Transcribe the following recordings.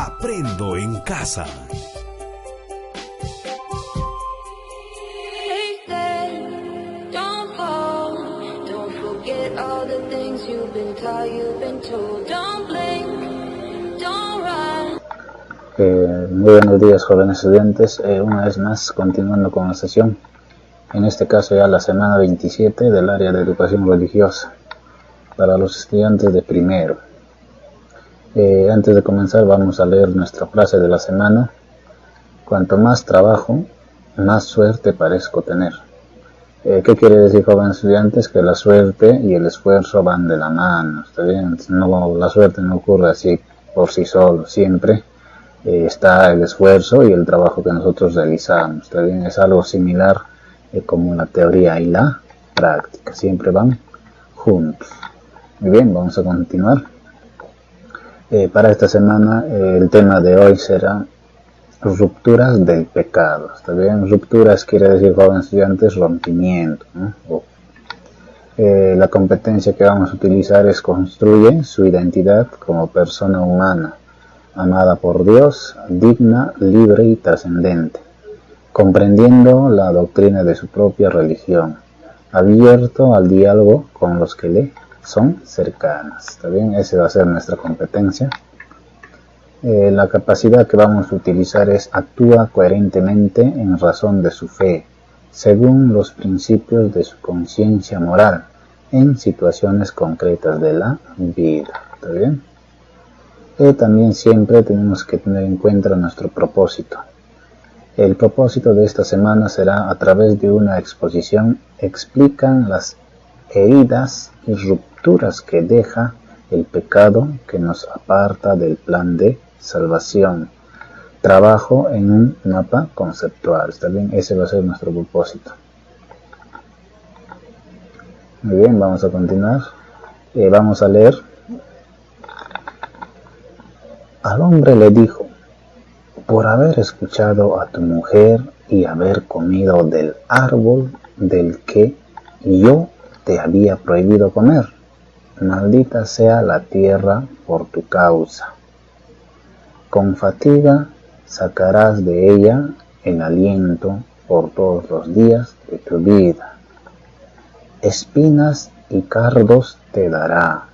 Aprendo en casa. Muy buenos días, jóvenes estudiantes. Una vez más, continuando con la sesión, en este caso ya la semana 27 del área de educación religiosa para los estudiantes de primero. Antes de comenzar vamos a leer nuestra frase de la semana. Cuanto más trabajo, más suerte parezco tener. ¿Qué quiere decir, jóvenes estudiantes? Que la suerte y el esfuerzo van de la mano. ¿Está bien? No, la suerte no ocurre así por sí solo, siempre está el esfuerzo y el trabajo que nosotros realizamos. ¿Está bien? Es algo similar como la teoría y la práctica, siempre van juntos. Muy bien, vamos a continuar. Para esta semana el tema de hoy será rupturas del pecado. ¿Está bien? Rupturas quiere decir, jóvenes estudiantes, rompimiento, ¿no? La competencia que vamos a utilizar es construye su identidad como persona humana, amada por Dios, digna, libre y trascendente, comprendiendo la doctrina de su propia religión, abierto al diálogo con los que le son cercanas. ¿Está bien? Esa va a ser nuestra competencia. La capacidad que vamos a utilizar es actúa coherentemente en razón de su fe, según los principios de su conciencia moral, en situaciones concretas de la vida. ¿Está bien? También siempre tenemos que tener en cuenta nuestro propósito. El propósito de esta semana será, a través de una exposición, explican las heridas y rupturas que deja el pecado que nos aparta del plan de salvación. Trabajo en un mapa conceptual. ¿Está bien? Ese va a ser nuestro propósito. Muy bien, vamos a continuar. Vamos a leer. Al hombre le dijo: por haber escuchado a tu mujer y haber comido del árbol del que yo te había prohibido comer, maldita sea la tierra por tu causa. Con fatiga sacarás de ella el aliento por todos los días de tu vida. Espinas y cardos te dará,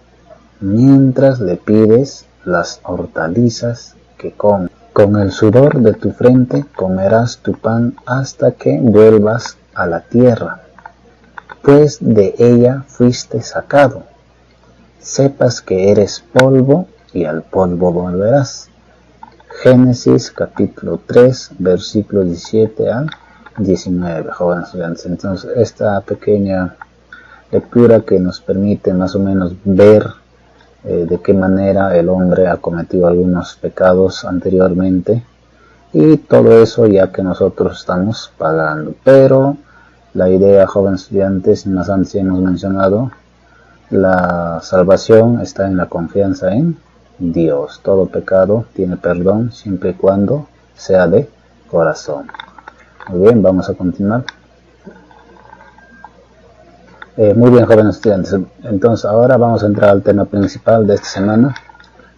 mientras le pides las hortalizas que come. Con el sudor de tu frente comerás tu pan hasta que vuelvas a la tierra, pues de ella fuiste sacado. Sepas que eres polvo y al polvo volverás. Génesis capítulo 3, versículos 17 al 19, jóvenes estudiantes. Entonces, esta pequeña lectura que nos permite más o menos ver de qué manera el hombre ha cometido algunos pecados anteriormente, y todo eso ya que nosotros estamos pagando. Pero la idea, jóvenes estudiantes, más antes hemos mencionado, la salvación está en la confianza en Dios. Todo pecado tiene perdón siempre y cuando sea de corazón. Muy bien, vamos a continuar. Muy bien, jóvenes estudiantes. Entonces ahora vamos a entrar al tema principal de esta semana: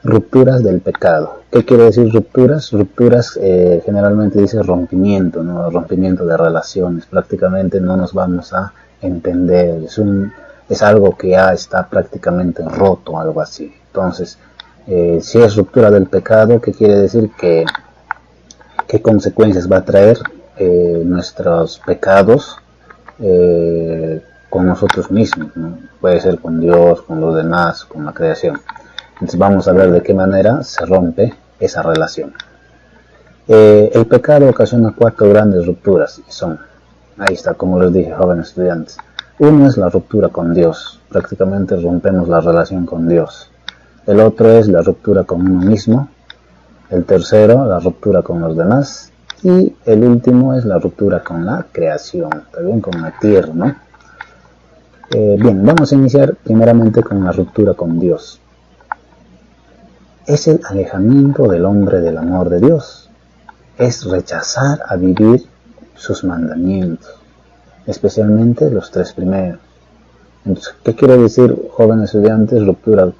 rupturas del pecado. ¿Qué quiere decir rupturas? Rupturas generalmente dice rompimiento, ¿no? Rompimiento de relaciones. Prácticamente no nos vamos a entender. Es algo que ya está prácticamente roto, algo así. Entonces, si es ruptura del pecado, ¿qué quiere decir? ¿Qué consecuencias va a traer nuestros pecados con nosotros mismos, ¿no? Puede ser con Dios, con los demás, con la creación. Entonces vamos a ver de qué manera se rompe esa relación. El pecado ocasiona 4 grandes rupturas y son, ahí está, como les dije, jóvenes estudiantes. Uno es la ruptura con Dios, prácticamente rompemos la relación con Dios. El otro es la ruptura con uno mismo. El tercero, la ruptura con los demás. Y el último es la ruptura con la creación, también con la tierra, ¿no? Bien, vamos a iniciar primeramente con la ruptura con Dios. Es el alejamiento del hombre del amor de Dios. Es rechazar a vivir sus mandamientos, especialmente los 3 primeros. Entonces, ¿qué quiere decir, jóvenes estudiantes, ruptura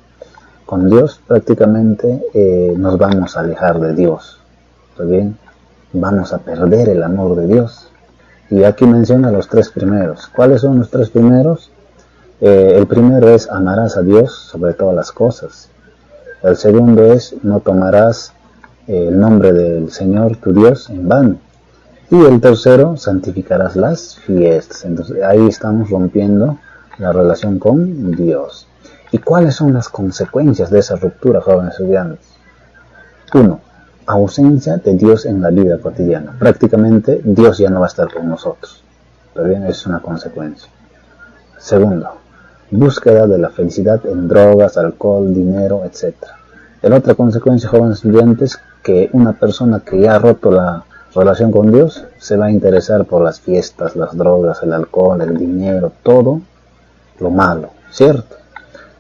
con Dios, prácticamente nos vamos a alejar de Dios. ¿Está bien? Vamos a perder el amor de Dios. Y aquí menciona los tres primeros. ¿Cuáles son los tres primeros? El primero es amarás a Dios sobre todas las cosas. El segundo es no tomarás el nombre del Señor tu Dios en vano. Y el tercero, santificarás las fiestas. Entonces ahí estamos rompiendo la relación con Dios. ¿Y cuáles son las consecuencias de esa ruptura, jóvenes estudiantes? 1. Ausencia de Dios en la vida cotidiana. Prácticamente Dios ya no va a estar con nosotros. También es una consecuencia. Segundo, búsqueda de la felicidad en drogas, alcohol, dinero, etc. La otra consecuencia, jóvenes estudiantes, que una persona que ya ha roto la relación con Dios se va a interesar por las fiestas, las drogas, el alcohol, el dinero, todo lo malo, ¿cierto?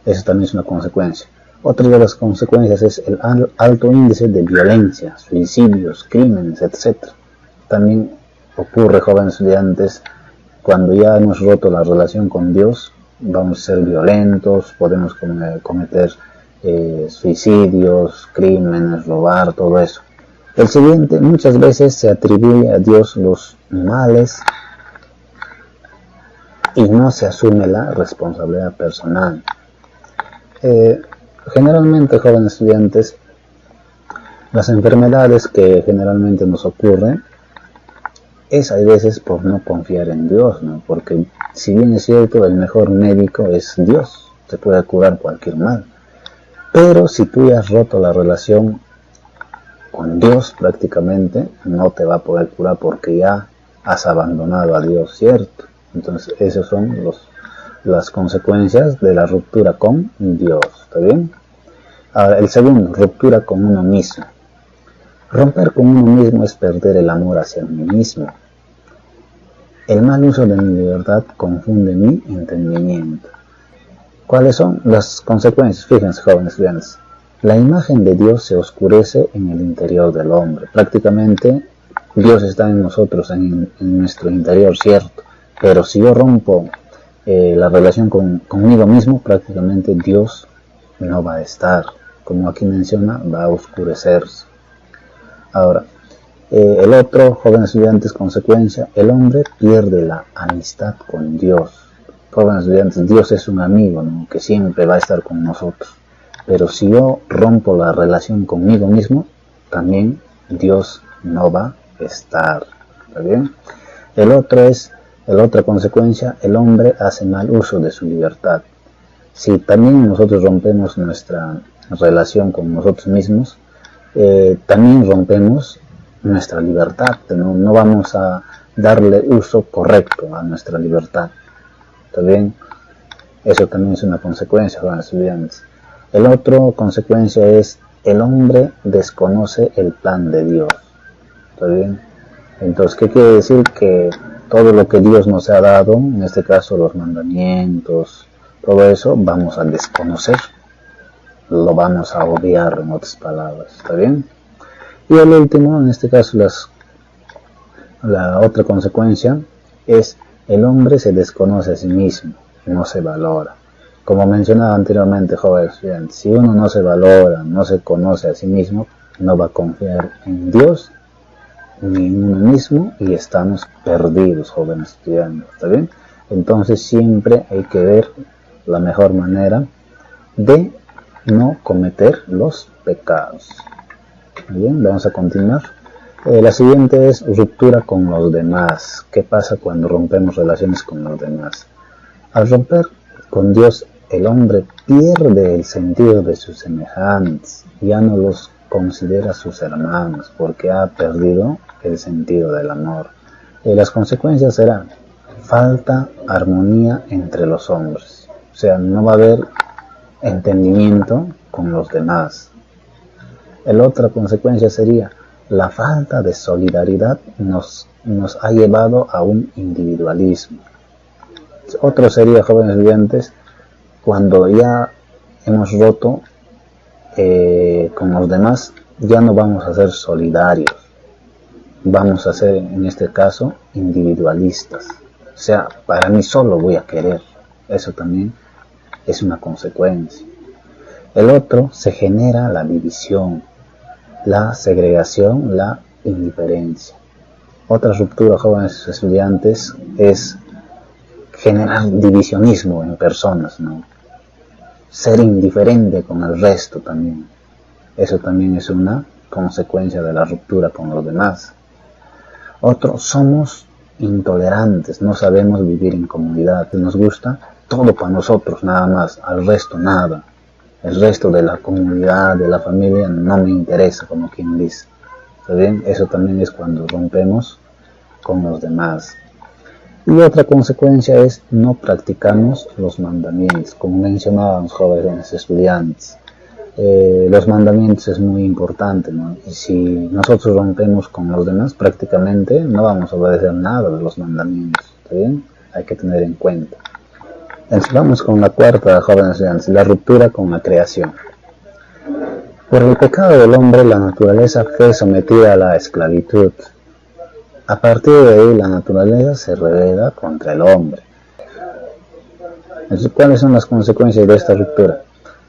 Eso también es una consecuencia. Otra de las consecuencias es el alto índice de violencia, suicidios, crímenes, etc. También ocurre, jóvenes estudiantes, cuando ya hemos roto la relación con Dios, vamos a ser violentos, podemos cometer suicidios, crímenes, robar, todo eso. El siguiente, muchas veces se atribuye a Dios los males y no se asume la responsabilidad personal. Generalmente, jóvenes estudiantes, las enfermedades que generalmente nos ocurren es hay veces por no confiar en Dios, ¿no? Porque si bien es cierto, el mejor médico es Dios, se puede curar cualquier mal. Pero si tú ya has roto la relación con Dios, prácticamente no te va a poder curar porque ya has abandonado a Dios, ¿cierto? Entonces esas son las consecuencias de la ruptura con Dios, ¿está bien? Ahora, el segundo, ruptura con uno mismo. Romper con uno mismo es perder el amor hacia mí mismo. El mal uso de mi libertad confunde mi entendimiento. ¿Cuáles son las consecuencias? Fíjense, jóvenes estudiantes. La imagen de Dios se oscurece en el interior del hombre. Prácticamente Dios está en nosotros, en nuestro interior, ¿cierto? Pero si yo rompo la relación conmigo mismo, prácticamente Dios no va a estar. Como aquí menciona, va a oscurecerse. Ahora, el otro, jóvenes estudiantes, consecuencia, el hombre pierde la amistad con Dios. Jóvenes estudiantes, Dios es un amigo, ¿no?, que siempre va a estar con nosotros. Pero si yo rompo la relación conmigo mismo, también Dios no va a estar. ¿Está bien? La otra consecuencia, el hombre hace mal uso de su libertad. Si también nosotros rompemos nuestra relación con nosotros mismos, también rompemos nuestra libertad. No vamos a darle uso correcto a nuestra libertad. ¿Está bien? Eso también es una consecuencia, jóvenes estudiantes. El otro consecuencia es el hombre desconoce el plan de Dios. ¿Está bien? Entonces, ¿qué quiere decir? Que todo lo que Dios nos ha dado, en este caso los mandamientos, todo eso vamos a desconocer, lo vamos a obviar, en otras palabras. ¿Está bien? Y el último, en este caso la otra consecuencia es el hombre se desconoce a sí mismo, no se valora. Como mencionaba anteriormente, jóvenes, si uno no se valora, no se conoce a sí mismo, no va a confiar en Dios ni en uno mismo y estamos perdidos, jóvenes estudiantes. ¿Está bien? Entonces siempre hay que ver la mejor manera de no cometer los pecados. Muy bien, vamos a continuar. La siguiente es ruptura con los demás. ¿Qué pasa cuando rompemos relaciones con los demás? Al romper con Dios, el hombre pierde el sentido de sus semejantes, ya no los considera sus hermanos, porque ha perdido el sentido del amor. Las consecuencias serán falta armonía entre los hombres, o sea, no va a haber entendimiento con los demás. La otra consecuencia sería la falta de solidaridad nos ha llevado a un individualismo. Otro sería, jóvenes estudiantes, cuando ya hemos roto con los demás, ya no vamos a ser solidarios, vamos a ser en este caso individualistas. O sea, para mí solo voy a querer. Eso también es una consecuencia. El otro, se genera la división, la segregación, la indiferencia. Otra ruptura, jóvenes estudiantes, es generar divisionismo en personas, ¿no? Ser indiferente con el resto también. Eso también es una consecuencia de la ruptura con los demás. Otro, somos intolerantes, no sabemos vivir en comunidad, nos gusta todo para nosotros nada más, al resto nada. El resto de la comunidad, de la familia, no me interesa, como quien dice. ¿Está bien? Eso también es cuando rompemos con los demás. Y otra consecuencia es no practicamos los mandamientos, como mencionábamos jóvenes estudiantes. Los mandamientos es muy importante, ¿no? Y si nosotros rompemos con los demás, prácticamente no vamos a obedecer nada de los mandamientos. ¿Está bien? Hay que tener en cuenta. Entonces vamos con la cuarta, jóvenes estudiantes, la ruptura con la creación. Por el pecado del hombre, la naturaleza fue sometida a la esclavitud. A partir de ahí, la naturaleza se rebela contra el hombre. Entonces, ¿cuáles son las consecuencias de esta ruptura?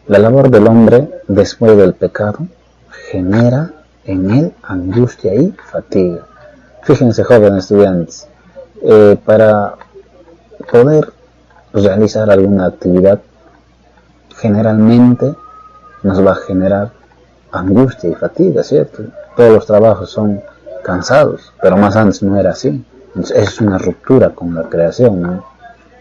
La labor del hombre, después del pecado, genera en él angustia y fatiga. Fíjense, jóvenes estudiantes, para poder realizar alguna actividad, generalmente nos va a generar angustia y fatiga, ¿cierto? Todos los trabajos son cansados, pero más antes no era así. Entonces, es una ruptura con la creación, ¿no?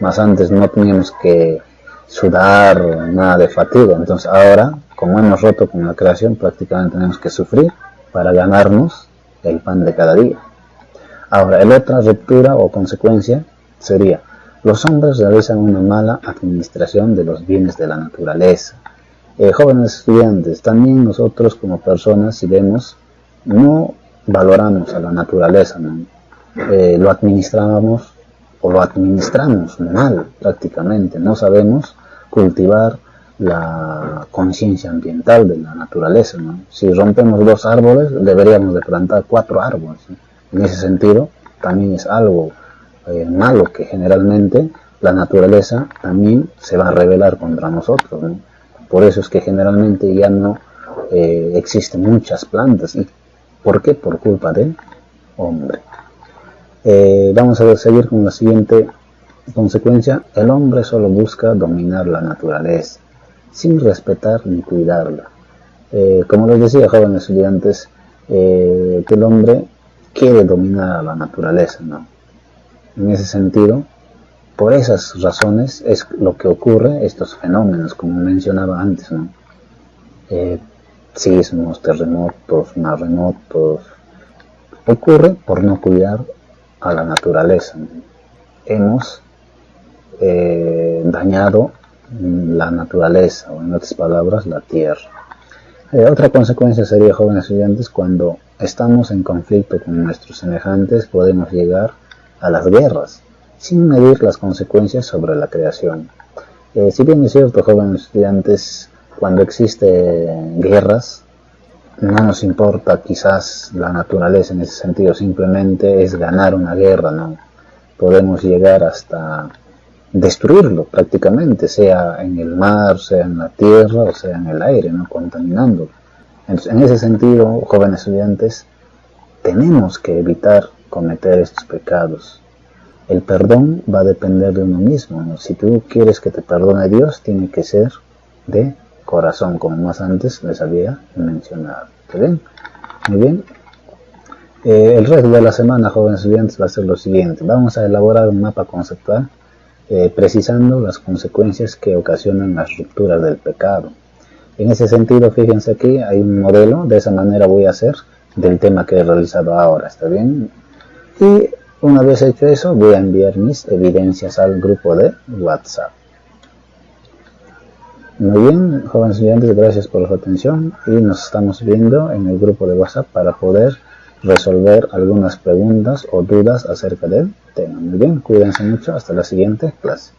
Más antes no teníamos que sudar, nada de fatiga. Entonces ahora, como hemos roto con la creación, prácticamente tenemos que sufrir para ganarnos el pan de cada día. Ahora, la otra ruptura o consecuencia sería: los hombres realizan una mala administración de los bienes de la naturaleza. Jóvenes estudiantes, también nosotros como personas, si vemos, no valoramos a la naturaleza, ¿no? Lo administramos o lo administramos mal prácticamente. No sabemos cultivar la conciencia ambiental de la naturaleza, ¿no? Si rompemos 2 árboles, deberíamos de plantar 4 árboles, ¿no? En ese sentido, también es algo malo, que generalmente la naturaleza también se va a rebelar contra nosotros, ¿no? Por eso es que generalmente ya no existen muchas plantas. ¿Y por qué? Por culpa del hombre. Vamos a seguir con la siguiente consecuencia. El hombre solo busca dominar la naturaleza, sin respetar ni cuidarla. Como les decía, jóvenes estudiantes, que el hombre quiere dominar a la naturaleza, ¿no? En ese sentido, por esas razones es lo que ocurre, estos fenómenos, como mencionaba antes, ¿no? Sismos, terremotos, maremotos, ocurre por no cuidar a la naturaleza, ¿no? Hemos dañado la naturaleza, o en otras palabras, la tierra. Otra consecuencia sería, jóvenes estudiantes, cuando estamos en conflicto con nuestros semejantes, podemos llegar a las guerras, sin medir las consecuencias sobre la creación. Si bien es cierto, jóvenes estudiantes, cuando existen guerras, no nos importa quizás la naturaleza en ese sentido, simplemente es ganar una guerra, ¿no? Podemos llegar hasta destruirlo prácticamente, sea en el mar, sea en la tierra o sea en el aire, ¿no? Contaminando. Entonces, en ese sentido, jóvenes estudiantes, tenemos que evitar cometer estos pecados. El perdón va a depender de uno mismo, ¿no? Si tú quieres que te perdone Dios, tiene que ser de corazón, como más antes les había mencionado. ¿Está bien? Muy bien. El resto de la semana, jóvenes estudiantes, va a ser lo siguiente. Vamos a elaborar un mapa conceptual precisando las consecuencias que ocasionan las rupturas del pecado. En ese sentido, fíjense aquí, hay un modelo. De esa manera voy a hacer del tema que he realizado ahora. ¿Está bien? Y una vez hecho eso, voy a enviar mis evidencias al grupo de WhatsApp. Muy bien, jóvenes estudiantes, gracias por su atención y nos estamos viendo en el grupo de WhatsApp para poder resolver algunas preguntas o dudas acerca del tema. Muy bien, cuídense mucho, hasta la siguiente clase.